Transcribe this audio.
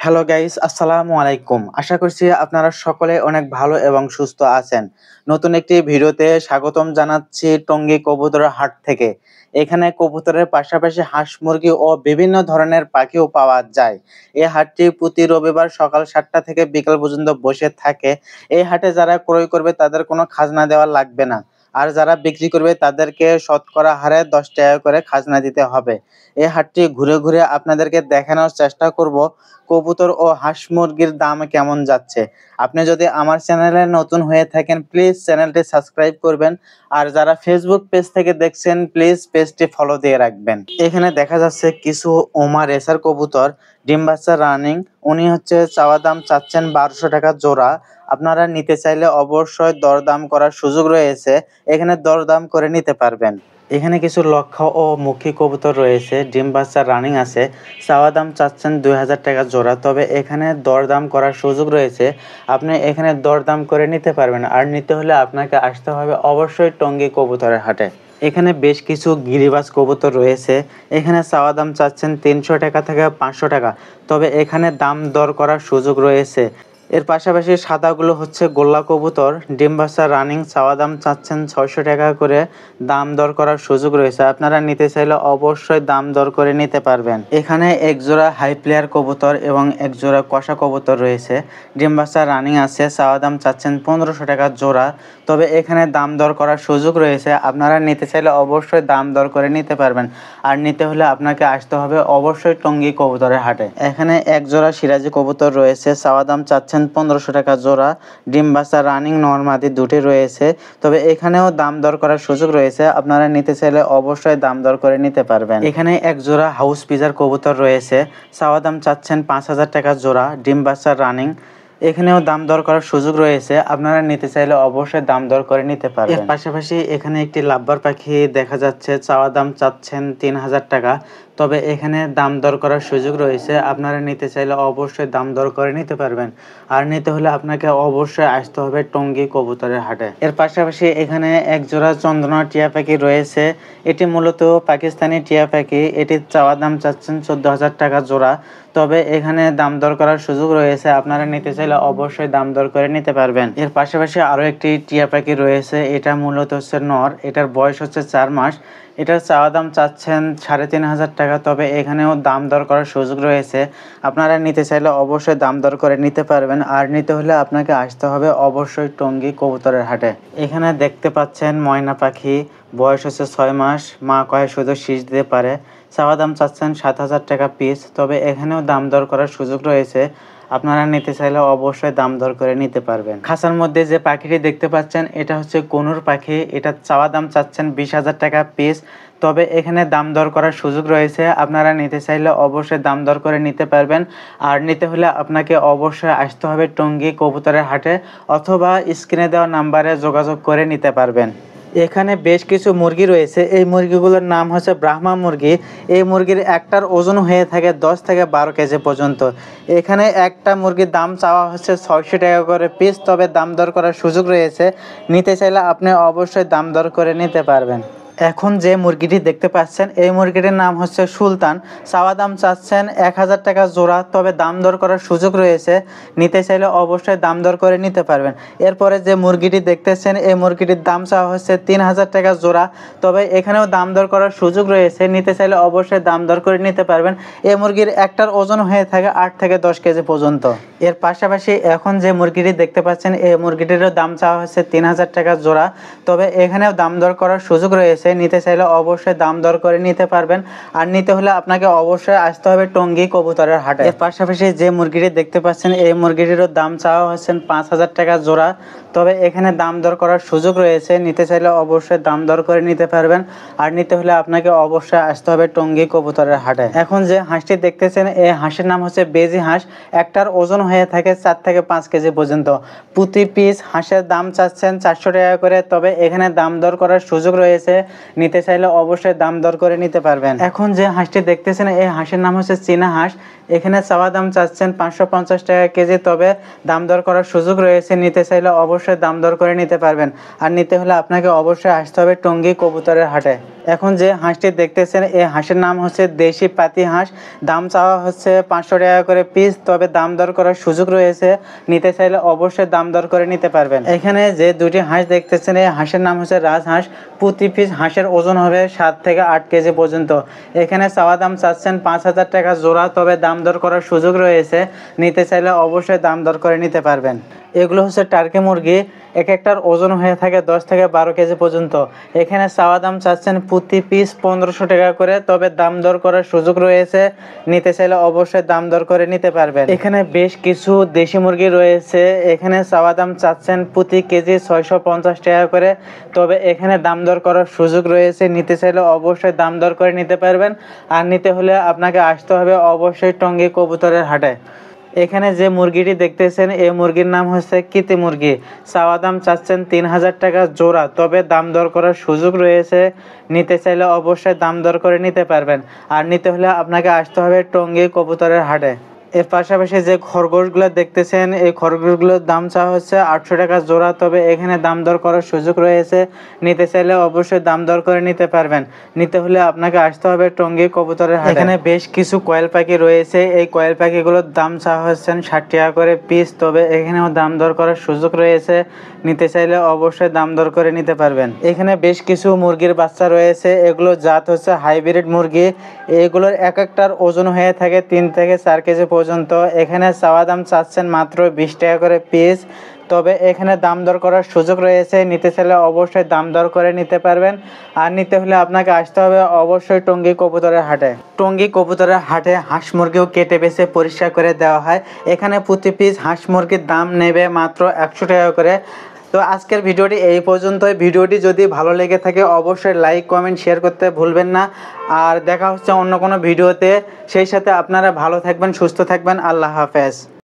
Hello guys, আসসালামু আলাইকুম। আশা করছি আপনারা সকলে অনেক ভালো এবং সুস্থ আছেন। নতুন একটি ভিডিওতে স্বাগতম জানাচ্ছি টঙ্গী কবুতরের হাট থেকে। এখানে কবুতরের পাশাপাশি হাঁস মুরগি ও বিভিন্ন ধরনের পাখিও পাওয়া যায়। এই হাটটি প্রতি রবিবার সকাল ৭টা থেকে বিকাল পর্যন্ত বসে থাকে। এই হাটে যারা ক্রয় করবে তাদের কোনো খাজনা দেওয়া লাগবে না। আর যারা বিক্রি করবে তাদেরকে শতকরা হারে ১০ টাকা করে খাজনা দিতে হবে। এই হাটটি ঘুরে ঘুরে আপনাদেরকে দেখানোর চেষ্টা করব কবুতর ও হাঁস মুরগির দাম কেমন যাচ্ছে। আপনি যদি আমার চ্যানেলে নতুন হয়ে থাকেন প্লিজ চ্যানেলটি সাবস্ক্রাইব করবেন। আর যারা ফেসবুক পেজ থেকে দেখছেন প্লিজ পেজটি ফলো দিয়ে রাখবেন। এখানে দেখা যাচ্ছে কিছু ওমা রেসার কবুতর ডিম বাচ্চা রানিং। উনি চাওয়া দাম চাচ্ছেন ১২০০ টাকা জোড়া। আপনারা নিতে চাইলে অবশ্যই দরদাম করার সুযোগ রয়েছে। এখানে দরদাম করে নিতে পারবেন। এখানে কিছু লক্ষা ও মুখী কবুতর রয়েছে, ডিম বাচ্চা রানিং আছে। চাওয়া দাম চাচ্ছেন ২০০০ টাকা জোড়া, তবে এখানে দরদাম করার সুযোগ রয়েছে। আপনি এখানে দরদাম করে নিতে পারবেন। আর নিতে হলে আপনাকে আসতে হবে অবশ্যই টঙ্গী কবুতরের হাটে। এখানে বেশ কিছু গিরিবাজ কবুতর রয়েছে। এখানে চাওয়া দাম চাচ্ছেন ৩০০ টাকা থেকে ৫০০ টাকা, তবে এখানে দাম দর করার সুযোগ রয়েছে। এর পাশাপাশি সাদাগুলো গোল্লা কবুতর, ডিম বাচ্চা রানিং। চাওয়া দাম চাচ্ছেন ৬০০ টাকা করে, দাম দর করার সুযোগ রয়েছে। আপনারা নিতে চাইলে অবশ্যই দাম দর করে নিতে পারবেন। এখানে একজোড়া হাই প্লেয়ার কবুতর এবং একজোড়া কষা কবুতর রয়েছে, ডিম বাচ্চা রানিং আছে। চাওয়া দাম চাচ্ছেন ১৫০০ টাকা জোড়া, তবে এখানে দাম দর করার সুযোগ রয়েছে। আপনারা নিতে চাইলে অবশ্যই দাম দর করে নিতে পারবেন। আর নিতে হলে আপনাকে আসতে হবে অবশ্যই টঙ্গী কবুতরের হাটে। এখানে একজোড়া সিরাজি কবুতর রয়েছে, চাওয়া দাম চাচ্ছেন ১৫০০ টাকা জোড়া, ডিম বাচ্চা রানিং নরমাদি দুটি রয়েছে, তবে এখানেও দাম দর করার সুযোগ রয়েছে। আপনারা নিতে চাইলে অবশ্যই দাম দর করে নিতে পারবেন। এখানে এক জোড়া হাউস পিজার কবুতর রয়েছে, চাওয়া দাম চাচ্ছেন ৫০০০ টাকা জোড়া, ডিম বাচ্চা রানিং। এখানেও দাম দর করার সুযোগ রয়েছে। আপনারা নিতে চাইলে অবশ্যই দাম দর করে নিতে পারবেন। এর পাশাপাশি এখানে একটি লাভবার পাখি দেখা যাচ্ছে, চাওয়া দাম চাচ্ছেন ৩০০০ টাকা, তবে এখানে দাম দর করার সুযোগ রয়েছে। আপনারা নিতে চাইলে অবশ্যই দাম দর করে নিতে পারবেন। আর নিতে হলে আপনাকে অবশ্যই আসতে হবে টঙ্গী কবুতরের হাটে। এর পাশাপাশি এখানে এক জোড়া চন্দনা টিয়া পাখি রয়েছে। এটি মূলত পাকিস্তানি টিয়া পাখি। এটির চাওয়া দাম চাচ্ছেন ১৪০০০ টাকা জোড়া, তবে এখানে দাম দর করার সুযোগ রয়েছে। আপনারা নিতে চাইলে অবশ্যই দাম দর করে নিতে পারবেন। এর পাশাপাশি আরও একটি টিয়া পাখি রয়েছে। এটা মূলত নর। এটার বয়স ৪ মাস। এটার চাওয়া দাম চাচ্ছেন ৩৫০০ টাকা, তবে এখানেও দাম দর করার সুযোগ রয়েছে। আপনারা নিতে চাইলে অবশ্যই দাম দর করে নিতে পারবেন। আর নিতে হলে আপনাকে আসতে হবে অবশ্যই টঙ্গী কবুতরের হাটে। এখানে দেখতে পাচ্ছেন ময়না পাখি, বয়স ৬ মাস। মা কয়ে শুধু শীষ দিতে পারে। চাওয়া দাম চাচ্ছেন ৭০০০ টাকা পিস, তবে এখানেও দাম দর করার সুযোগ রয়েছে। আপনারা নিতে চাইলে অবশ্যই দাম দর করে নিতে পারবেন। খাঁচার মধ্যে যে পাখিটি দেখতে পাচ্ছেন এটা কনুর পাখি। এটা চাওয়া দাম চাচ্ছেন ২০০০০ টাকা পিস, তবে এখানে দাম দর করার সুযোগ রয়েছে। আপনারা নিতে চাইলে অবশ্যই দাম দর করে নিতে পারবেন। আর নিতে হলে আপনাকে অবশ্যই আসতে হবে টঙ্গী কবুতরের হাটে, অথবা স্ক্রিনে দেওয়া নাম্বারে যোগাযোগ করে নিতে পারবেন। এখানে বেশ কিছু মুরগি রয়েছে। এই মুরগিগুলোর নাম ব্রাহ্মা মুরগি। এই মুরগির একটার ওজন হয়ে থাকে ১০ থেকে ১২ কেজি পর্যন্ত। এখানে একটা মুরগির দাম চাওয়া ৬০০ টাকা করে পিস, তবে দাম দর করার সুযোগ রয়েছে। নিতে চাইলে আপনি অবশ্যই দাম দর করে নিতে পারবেন। এখন যে মুরগিটি দেখতে পাচ্ছেন এই মুরগিটির নাম সুলতান। চাওয়া দাম চাচ্ছেন ১০০০ টাকা জোড়া, তবে দাম দর করার সুযোগ রয়েছে। নিতে চাইলে অবশ্যই দাম দর করে নিতে পারবেন। এরপরে যে মুরগিটি দেখতেছেন এই মুরগিটির দাম চাওয়া ৩০০০ টাকা জোড়া, তবে এখানেও দাম দর করার সুযোগ রয়েছে। নিতে চাইলে অবশ্যই দাম দর করে নিতে পারবেন। এই মুরগির একটার ওজন হয়ে থাকে ৮ থেকে ১০ কেজি পর্যন্ত। এর পাশাপাশি এখন যে মুরগিটি দেখতে পাচ্ছেন এই মুরগিটিরও দাম চাওয়া ৩০০০ টাকা জোড়া, তবে এখানেও দাম দর করার সুযোগ রয়েছে। নিতে চাইলে অবশ্যই দাম দর করে নিতে পারবেন। আর নিতে হলে আপনাকে অবশ্যই আসতে হবে টঙ্গী কবুতরের হাটে। এর পাশাপাশি যে মুরগিটি দেখতে পাচ্ছেন এই মুরগিটিরও দাম চাওয়া ৫০০০ টাকা জোড়া, তবে এখানে দাম দর করার সুযোগ রয়েছে। নিতে চাইলে অবশ্যই দাম দর করে নিতে পারবেন। আর নিতে হলে আপনাকে অবশ্যই আসতে হবে টঙ্গী কবুতরের হাটে। এখন যে হাঁসটি দেখতেছেন এই হাঁসের নাম বেজি হাঁস। একটার ওজন হয়ে থাকে ৪ থেকে ৫ কেজি পর্যন্ত। প্রতি পিস হাঁসের দাম চাচ্ছেন ৪০০ টাকা করে, তবে এখানে দাম দর করার সুযোগ রয়েছে। নিতে চাইলে অবশ্যই দাম দর করে নিতে পারবেন। এখন যে হাঁসটি দেখতেছেন এই হাঁসের নাম চীনা হাঁস। এখানে চাওয়া দাম চাচ্ছেন ৫৫০ টাকা কেজি, তবে দাম দর করার সুযোগ রয়েছে। নিতে চাইলে অবশ্যই দাম দর করে নিতে পারবেন। আর নিতে হলে আপনাকে অবশ্যই আসতে হবে টঙ্গী কবুতরের হাটে। এখন যে হাঁসটি দেখতেছেন এই হাঁসের নাম হচ্ছে দেশি পাতি হাঁস। দাম চাওয়া হচ্ছে 500 টাকা করে পিস, তবে দাম দর করার সুযোগ রয়েছে। নিতে চাইলে অবশ্যই দাম দর করে নিতে পারবেন। এখানে যে দুটি হাঁস দেখতেছেন এই হাঁসের নাম হচ্ছে রাজহাঁস। প্রতি পিস হাঁসের ওজন হবে 7 থেকে 8 কেজি পর্যন্ত। এখানে চাওয়া দাম চাচ্ছেন 5,000 টাকা জোড়া, তবে দাম দর করার সুযোগ রয়েছে। নিতে চাইলে অবশ্যই দাম দর করে নিতে পারবেন। এগুলো হচ্ছে টার্কি মুরগি, এক একটার ওজন হয়ে থাকে 10 থেকে 12 কেজি পর্যন্ত। এখানে চাওয়া দাম চাচ্ছেন প্রতি পিস 1500 টাকা করে, তবে দাম দর করার সুযোগ রয়েছে। নিতে চাইলে অবশ্যই দাম দর করে নিতে পারবেন। এখানে বেশ কিছু দেশি মুরগি রয়েছে। এখানে চাওয়া দাম চাচ্ছেন প্রতি কেজি 650 টাকা করে, তবে এখানে দাম দর করার সুযোগ রয়েছে। নিতে চাইলে অবশ্যই দাম দর করে নিতে পারবেন। আর নিতে হলে আপনাকে আসতে হবে অবশ্যই টঙ্গী কবুতরের হাটে। এখানে যে মুরগিটি দেখতেছেন এই মুরগির নাম হচ্ছে কিতি মুরগি। চাওয়া দাম চাচ্ছেন 3000 টাকা জোড়া, তবে দাম দর করার সুযোগ রয়েছে। নিতে চাইলে অবশ্যই দাম দর করে নিতে পারবেন। আর নিতে হলে আপনাকে আসতে হবে টঙ্গী কবুতরের হাটে। এর পাশাপাশি যে খরগোশগুলো দেখতেছেন এই খরগোশগুলোর দাম চাওয়া হচ্ছে 800 টাকা জোড়া, তবে এখানে দাম দর করার সুযোগ রয়েছে। নিতে চাইলে অবশ্যই দাম দর করে নিতে পারবেন। নিতে হলে আপনাকে আসতে হবে টঙ্গী কবুতরের হাটে। এখানে বেশ কিছু কোয়েল পাখি রয়েছে। এই কোয়েল পাখিগুলোর দাম চাওয়া হচ্ছে 60 টাকা করে পিস, তবে এখানেও দাম দর করার সুযোগ রয়েছে। নিতে চাইলে অবশ্যই দাম দর করে নিতে পারবেন। এখানে বেশ কিছু মুরগির বাচ্চা রয়েছে। এগুলো জাত হচ্ছে হাইব্রিড মুরগি। এগুলোর এক একটার ওজন হয়ে থাকে 3 থেকে 4 কেজি পর্যন্ত। এখানে চাওয়া দাম চাচ্ছেন মাত্র 20 টাকা করে পিস, তবে এখানে দাম দর করার সুযোগ রয়েছে। নিতে চাইলে অবশ্যই দাম দর করে নিতে পারবেন। আর নিতে হলে আপনাকে আসতে হবে অবশ্যই টঙ্গী কবুতরের হাটে। টঙ্গী কবুতরের হাটে হাঁস মুরগিও কেটে বেছে পরিষ্কার করে দেওয়া হয়। এখানে প্রতি পিস হাঁস মুরগির দাম নেবে মাত্র 100 টাকা করে। তো আজকের ভিডিওটি এই পর্যন্তই। ভিডিওটি যদি ভালো লেগে থাকে অবশ্যই লাইক কমেন্ট শেয়ার করতে ভুলবেন না। আর দেখা হচ্ছে অন্য কোনো ভিডিওতে। সেই সাথে আপনারা ভালো থাকবেন, সুস্থ থাকবেন। আল্লাহ হাফেজ।